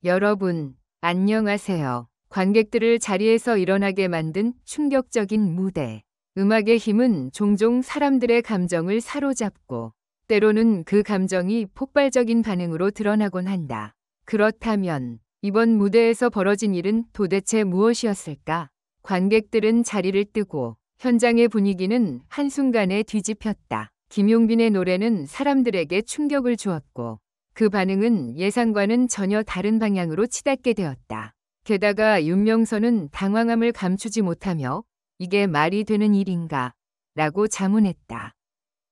여러분, 안녕하세요. 관객들을 자리에서 일어나게 만든 충격적인 무대. 음악의 힘은 종종 사람들의 감정을 사로잡고 때로는 그 감정이 폭발적인 반응으로 드러나곤 한다. 그렇다면 이번 무대에서 벌어진 일은 도대체 무엇이었을까? 관객들은 자리를 뜨고 현장의 분위기는 한순간에 뒤집혔다. 김용빈의 노래는 사람들에게 충격을 주었고 그 반응은 예상과는 전혀 다른 방향으로 치닫게 되었다. 게다가 윤명선은 당황함을 감추지 못하며 이게 말이 되는 일인가? 라고 자문했다.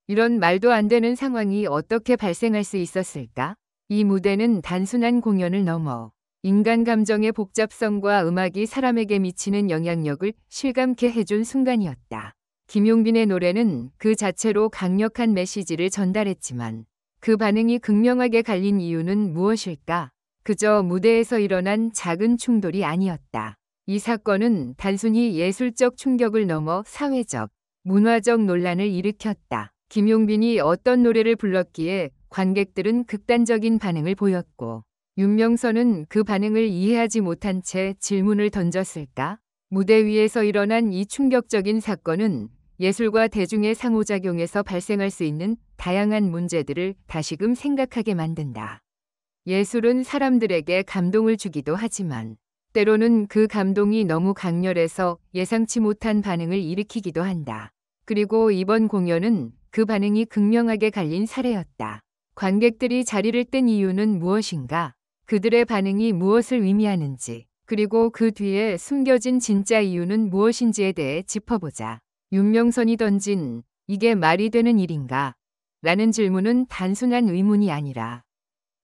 이런 말도 안 되는 상황이 어떻게 발생할 수 있었을까? 이 무대는 단순한 공연을 넘어 인간 감정의 복잡성과 음악이 사람에게 미치는 영향력을 실감케 해준 순간이었다. 김용빈의 노래는 그 자체로 강력한 메시지를 전달했지만 그 반응이 극명하게 갈린 이유는 무엇일까? 그저 무대에서 일어난 작은 충돌이 아니었다. 이 사건은 단순히 예술적 충격을 넘어 사회적, 문화적 논란을 일으켰다. 김용빈이 어떤 노래를 불렀기에 관객들은 극단적인 반응을 보였고 윤명선은 그 반응을 이해하지 못한 채 질문을 던졌을까? 무대 위에서 일어난 이 충격적인 사건은 예술과 대중의 상호작용에서 발생할 수 있는 다양한 문제들을 다시금 생각하게 만든다. 예술은 사람들에게 감동을 주기도 하지만 때로는 그 감동이 너무 강렬해서 예상치 못한 반응을 일으키기도 한다. 그리고 이번 공연은 그 반응이 극명하게 갈린 사례였다. 관객들이 자리를 뜬 이유는 무엇인가? 그들의 반응이 무엇을 의미하는지, 그리고 그 뒤에 숨겨진 진짜 이유는 무엇인지에 대해 짚어보자. 윤명선이 던진 이게 말이 되는 일인가? 라는 질문은 단순한 의문이 아니라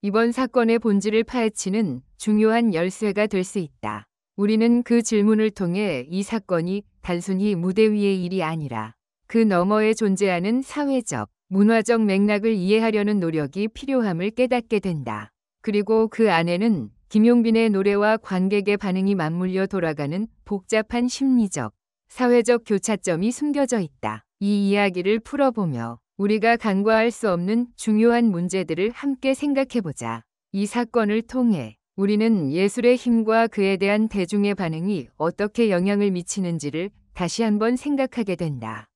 이번 사건의 본질을 파헤치는 중요한 열쇠가 될 수 있다. 우리는 그 질문을 통해 이 사건이 단순히 무대 위의 일이 아니라 그 너머에 존재하는 사회적, 문화적 맥락을 이해하려는 노력이 필요함을 깨닫게 된다. 그리고 그 안에는 김용빈의 노래와 관객의 반응이 맞물려 돌아가는 복잡한 심리적, 사회적 교차점이 숨겨져 있다. 이 이야기를 풀어보며 우리가 간과할 수 없는 중요한 문제들을 함께 생각해보자. 이 사건을 통해 우리는 예술의 힘과 그에 대한 대중의 반응이 어떻게 영향을 미치는지를 다시 한번 생각하게 된다.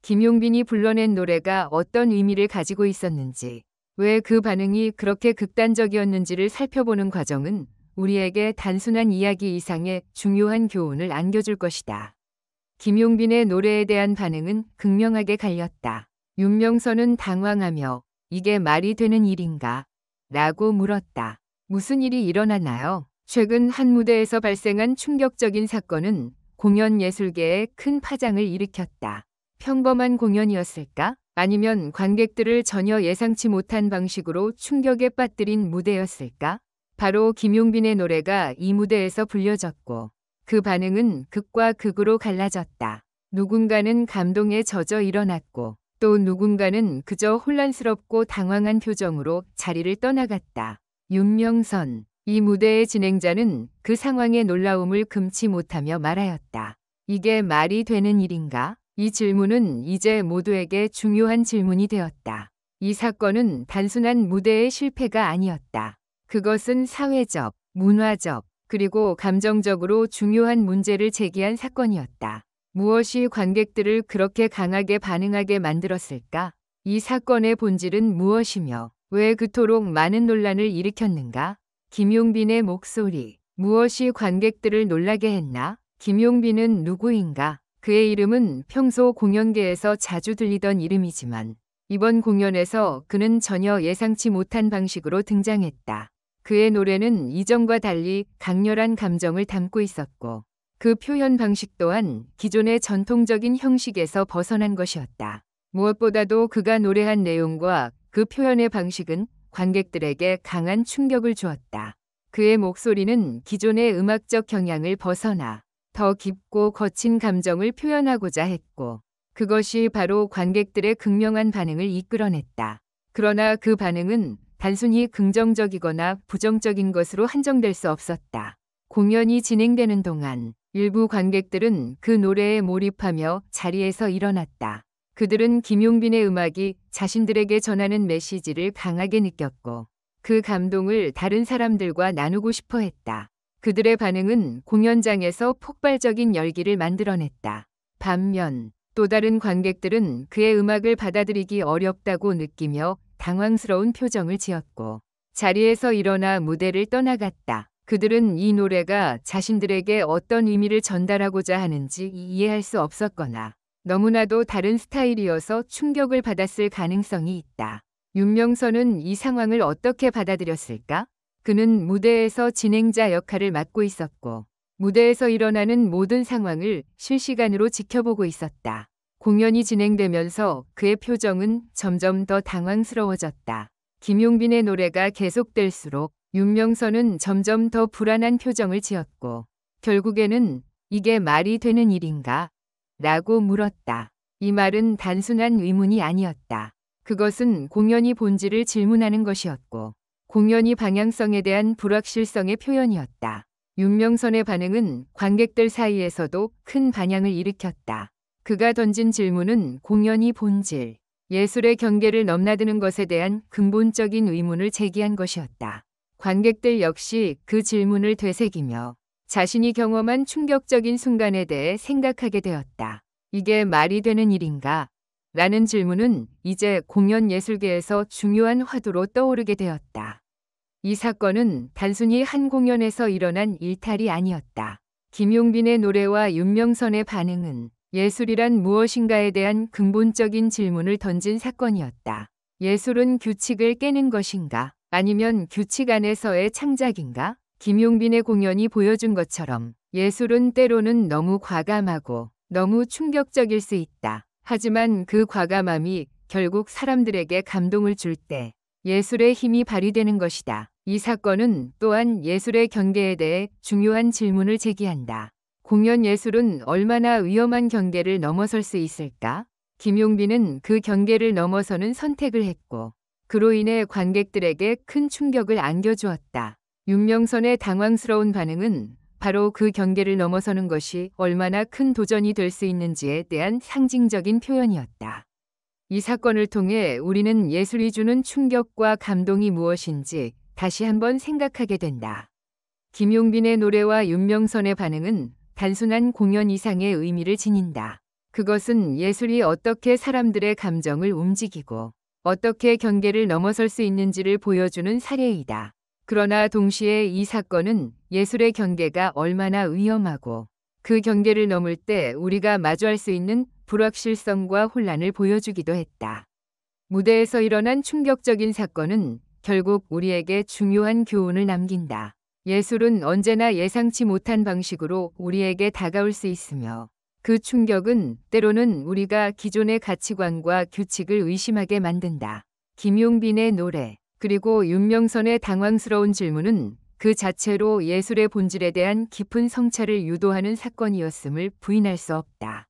김용빈이 불러낸 노래가 어떤 의미를 가지고 있었는지, 왜 그 반응이 그렇게 극단적이었는지를 살펴보는 과정은 우리에게 단순한 이야기 이상의 중요한 교훈을 안겨줄 것이다. 김용빈의 노래에 대한 반응은 극명하게 갈렸다. 윤명선은 당황하며 이게 말이 되는 일인가? 라고 물었다. 무슨 일이 일어났나요? 최근 한 무대에서 발생한 충격적인 사건은 공연 예술계에 큰 파장을 일으켰다. 평범한 공연이었을까? 아니면 관객들을 전혀 예상치 못한 방식으로 충격에 빠뜨린 무대였을까? 바로 김용빈의 노래가 이 무대에서 불려졌고 그 반응은 극과 극으로 갈라졌다. 누군가는 감동에 젖어 일어났고 또 누군가는 그저 혼란스럽고 당황한 표정으로 자리를 떠나갔다. 윤명선, 이 무대의 진행자는 그 상황의 놀라움을 금치 못하며 말하였다. 이게 말이 되는 일인가? 이 질문은 이제 모두에게 중요한 질문이 되었다. 이 사건은 단순한 무대의 실패가 아니었다. 그것은 사회적, 문화적, 그리고 감정적으로 중요한 문제를 제기한 사건이었다. 무엇이 관객들을 그렇게 강하게 반응하게 만들었을까? 이 사건의 본질은 무엇이며 왜 그토록 많은 논란을 일으켰는가? 김용빈의 목소리, 무엇이 관객들을 놀라게 했나? 김용빈은 누구인가? 그의 이름은 평소 공연계에서 자주 들리던 이름이지만 이번 공연에서 그는 전혀 예상치 못한 방식으로 등장했다. 그의 노래는 이전과 달리 강렬한 감정을 담고 있었고 그 표현 방식 또한 기존의 전통적인 형식에서 벗어난 것이었다. 무엇보다도 그가 노래한 내용과 그 표현의 방식은 관객들에게 강한 충격을 주었다. 그의 목소리는 기존의 음악적 경향을 벗어나 더 깊고 거친 감정을 표현하고자 했고 그것이 바로 관객들의 극명한 반응을 이끌어냈다. 그러나 그 반응은 단순히 긍정적이거나 부정적인 것으로 한정될 수 없었다. 공연이 진행되는 동안 일부 관객들은 그 노래에 몰입하며 자리에서 일어났다. 그들은 김용빈의 음악이 자신들에게 전하는 메시지를 강하게 느꼈고 그 감동을 다른 사람들과 나누고 싶어 했다. 그들의 반응은 공연장에서 폭발적인 열기를 만들어냈다. 반면 또 다른 관객들은 그의 음악을 받아들이기 어렵다고 느끼며 당황스러운 표정을 지었고 자리에서 일어나 무대를 떠나갔다. 그들은 이 노래가 자신들에게 어떤 의미를 전달하고자 하는지 이해할 수 없었거나 너무나도 다른 스타일이어서 충격을 받았을 가능성이 있다. 윤명선은 이 상황을 어떻게 받아들였을까? 그는 무대에서 진행자 역할을 맡고 있었고 무대에서 일어나는 모든 상황을 실시간으로 지켜보고 있었다. 공연이 진행되면서 그의 표정은 점점 더 당황스러워졌다. 김용빈의 노래가 계속될수록 윤명선은 점점 더 불안한 표정을 지었고 결국에는 이게 말이 되는 일인가? 라고 물었다. 이 말은 단순한 의문이 아니었다. 그것은 공연의 본질을 질문하는 것이었고 공연의 방향성에 대한 불확실성의 표현이었다. 윤명선의 반응은 관객들 사이에서도 큰 반향을 일으켰다. 그가 던진 질문은 공연의 본질, 예술의 경계를 넘나드는 것에 대한 근본적인 의문을 제기한 것이었다. 관객들 역시 그 질문을 되새기며 자신이 경험한 충격적인 순간에 대해 생각하게 되었다. 이게 말이 되는 일인가? 라는 질문은 이제 공연 예술계에서 중요한 화두로 떠오르게 되었다. 이 사건은 단순히 한 공연에서 일어난 일탈이 아니었다. 김용빈의 노래와 윤명선의 반응은 예술이란 무엇인가에 대한 근본적인 질문을 던진 사건이었다. 예술은 규칙을 깨는 것인가? 아니면 규칙 안에서의 창작인가? 김용빈의 공연이 보여준 것처럼 예술은 때로는 너무 과감하고 너무 충격적일 수 있다. 하지만 그 과감함이 결국 사람들에게 감동을 줄 때 예술의 힘이 발휘되는 것이다. 이 사건은 또한 예술의 경계에 대해 중요한 질문을 제기한다. 공연 예술은 얼마나 위험한 경계를 넘어설 수 있을까? 김용빈은 그 경계를 넘어서는 선택을 했고 그로 인해 관객들에게 큰 충격을 안겨주었다. 윤명선의 당황스러운 반응은 바로 그 경계를 넘어서는 것이 얼마나 큰 도전이 될 수 있는지에 대한 상징적인 표현이었다. 이 사건을 통해 우리는 예술이 주는 충격과 감동이 무엇인지 다시 한번 생각하게 된다. 김용빈의 노래와 윤명선의 반응은 단순한 공연 이상의 의미를 지닌다. 그것은 예술이 어떻게 사람들의 감정을 움직이고 어떻게 경계를 넘어설 수 있는지를 보여주는 사례이다. 그러나 동시에 이 사건은 예술의 경계가 얼마나 위험하고 그 경계를 넘을 때 우리가 마주할 수 있는 불확실성과 혼란을 보여주기도 했다. 무대에서 일어난 충격적인 사건은 결국 우리에게 중요한 교훈을 남긴다. 예술은 언제나 예상치 못한 방식으로 우리에게 다가올 수 있으며 그 충격은 때로는 우리가 기존의 가치관과 규칙을 의심하게 만든다. 김용빈의 노래 그리고 윤명선의 당황스러운 질문은 그 자체로 예술의 본질에 대한 깊은 성찰을 유도하는 사건이었음을 부인할 수 없다.